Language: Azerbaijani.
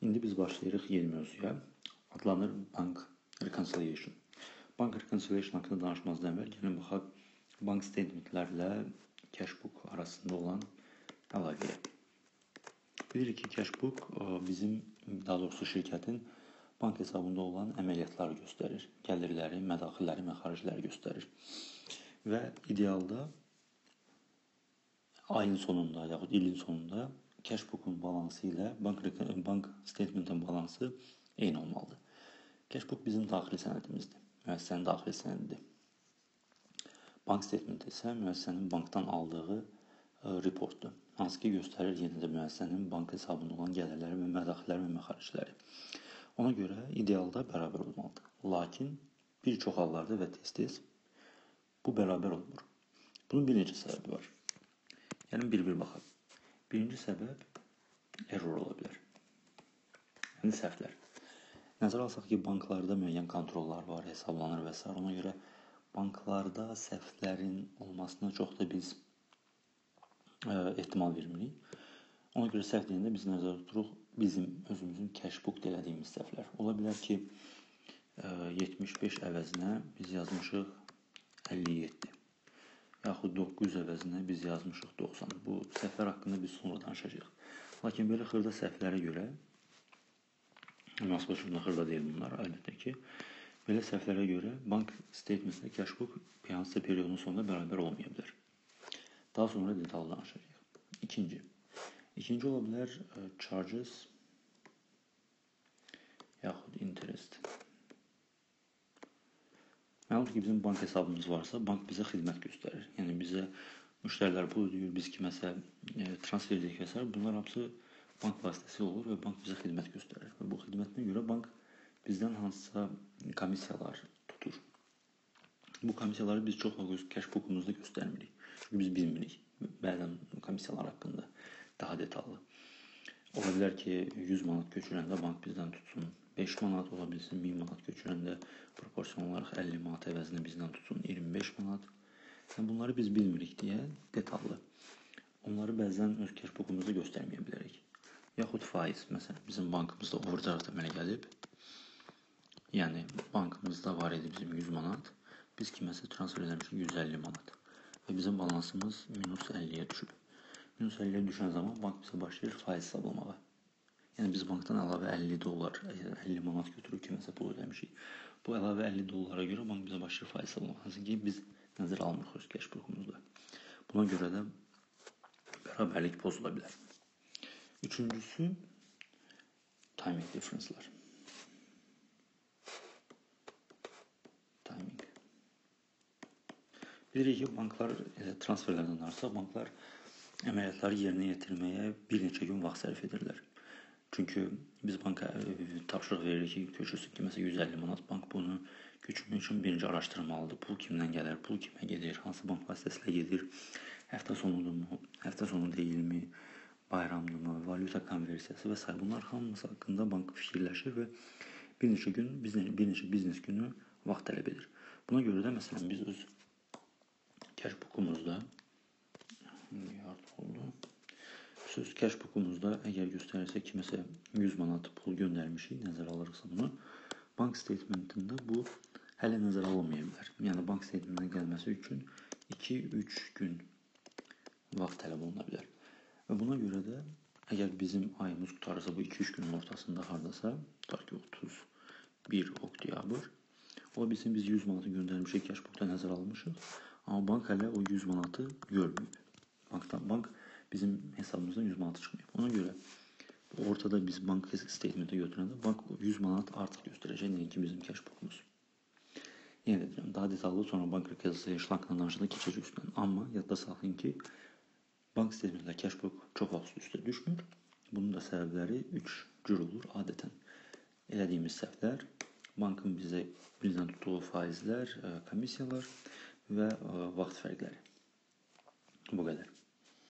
İndi biz başlayırıq yeni mövzuya. Adlanır Bank Reconciliation. Bank Reconciliation haqqında danışmazdan əvvəl gəlin baxaq bank statementlərlə cashbook arasında olan əlaqəyə. Bilirik ki, cashbook bizim, daha doğrusu şirkətin bank hesabında olan əməliyyatları göstərir. Gəlirləri, mədaxilləri, məxaricləri göstərir. Və idealda ayın sonunda yaxud ilin sonunda cashbook'un balansı ilə bank statement'ın balansı eyni olmalıdır. Cashbook bizim daxili sənədimizdir. Müəssisənin daxili sənədidir. Bank statement isə müəssisənin bankdan aldığı reportdur. Hansı ki göstərir yenə də müəssisənin bank hesabında olan gəlirləri və mədaxilləri və məxaricləri. Ona görə idealda bərabər olmalıdır. Lakin bir çox hallarda və tez-tez bu bərabər olmur. Bunun bir neçə səbəbi var. Gəlin bir-bir baxaq. Birinci səbəb error ola bilər. Yəni səhvlər. Nəzərə alsaq ki, banklarda müəyyən kontrollar var, hesablanır və s. Ona görə banklarda səhvlərin olmasına çox da biz ehtimal vermirik. Ona görə səhv deyəndə biz nəzərdə tuturuq bizim özümüzün cashbook elədiyimiz səhvlər. Ola bilər ki, 75 əvəzinə biz yazmışıq 57. Yaxud 900 əvəzinə biz yazmışıq 90. Bu səhvlər haqqında biz sonra danışacağıq. Lakin belə xırda səhvlərə görə, münasibət xırda deyil bunlar, əlbəttə ki, belə səhvlərə görə bank statementlə cashbook hansısa periodun sonunda bərabər olmaya bilər. Daha sonra detallı danışacağıq. İkinci ola bilər charges yaxud interest. Məlum ki, bizim bank hesabımız varsa, bank bizə xidmət göstərir. Yəni bizə müştərilər pul ödəyir, biz kiməsə transfer edirik və s. Bunlar hamısı bank vasitəsilə olur və bank bizə xidmət göstərir. Və bu xidmətinə görə bank bizdən hansısa komissiyalar tutur. Bu komissiyaları biz çox vaxt cashbook'umuzda göstərmirik. Çünki biz bilmirik bəzən komissiyalar haqqında daha detallı. Ola bilər ki, 100 manat köçürəndə bank bizdən tutsun 5 manat, ola bilsin 1000 manat köçürəndə proporsiyon olaraq 50 manat əvəzinə bizdən tutsun 25 manat. Yəni bunları biz bilmirik deyə detallı. Onları bəzən öz cashbook'umuzda göstərməyə bilərik. Yaxud faiz, məsələn, bizim bankımızda overdraft əmələ gəlib. Yəni bankımızda var idi bizim 100 manat, biz kiməsə transfer edəmişik 150 manat. Və bizim balansımız minus 50-yə düşüb. Minus 50-yə düşən zaman bank bizə başlayır faiz hesablamağa. Yəni biz bankdan əlavə 50 dollar, 50 manat götürüb kiməsə pul ödəmişik. Bu əlavə 50 dollara görə bank bizə başlayır faiz hesablamağa. Hansı ki biz nəzərə almırıq öz cashbook'umuzda. Buna görə də bərabərlik pozula bilər. Üçüncüsü timing difference'lar. Bilirik ki, banklar transferlərdən danışsa, banklar əməliyyatları yerinə yetirməyə bir neçə gün vaxt sərf edirlər. Çünki biz banka tapşırıq veririk ki, köçürsün ki, məsələn 150 manat, bank bunu köçürmək üçün birinci araşdırmalıdır. Pul kimdən gəlir, pul kimə gedir, hansı bank vasitəsilə gedir, həftə sonudurmu, həftə sonu deyilmi, bayramdırmı, valyuta konversiyası və s. Bunlar hamısı haqqında bank fikirləşir və bir neçə biznes günü vaxt tələb edir. Buna görə də məsələn biz öz cashbook'umuzda əgər göstərirsə kiməsə 100 manat pul göndərmişik, nəzərə alırıqsa bunu, bank statementində bu hələ nəzərə alınmaya bilər. Yəni bank statementinin gəlməsi üçün 2-3 gün vaxt tələb oluna bilər. Və buna görə də əgər bizim ayımız qutarırsa bu 2-3 günün ortasında hardasa, tutaq ki 31 oktyabr, ola bilsin biz 100 manatı göndərmişik, cashbook'da nəzərə almışıq. Amma bank hələ o 100 manatı görməyib. Bank bizim hesabımızdan 100 manatı çıxmayıb. Ona görə ortada biz bank statement'ı götürəndə bank 100 manat artıq göstərəcək, nəinki bizim cashbook'umuz. Yenə də deyirəm, daha detallı sonra bank reconciliation haqqında danışanda keçəcək üstündən. Amma yadda saxlayın ki, bank statement'lə cashbook çox vaxt üstə düşmür. Bunun da səbəbləri 3 cür olur adətən. Elədiyimiz səhvlər, bankın bizə bizdən tutduğu faizlər, komissiyalar və vaxt fərqləri. Bu qədər.